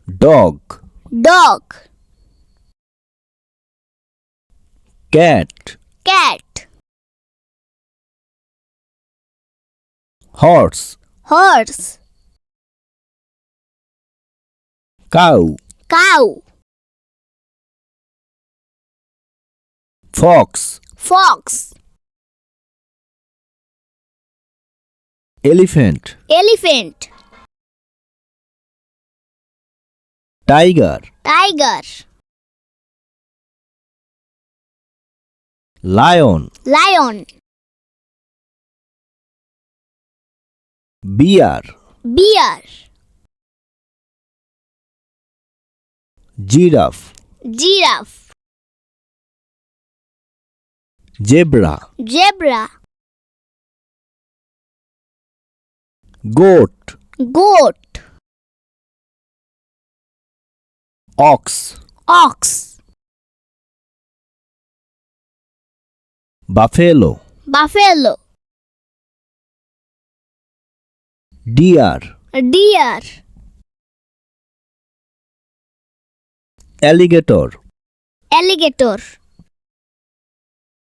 dog, dog, cat, cat, horse, horse, cow, cow, fox, fox, elephant, elephant, tiger, tiger, lion, lion, bear, bear, giraffe, giraffe, zebra, zebra, goat, goat, ox, ox, buffalo, buffalo, deer, deer, alligator, alligator,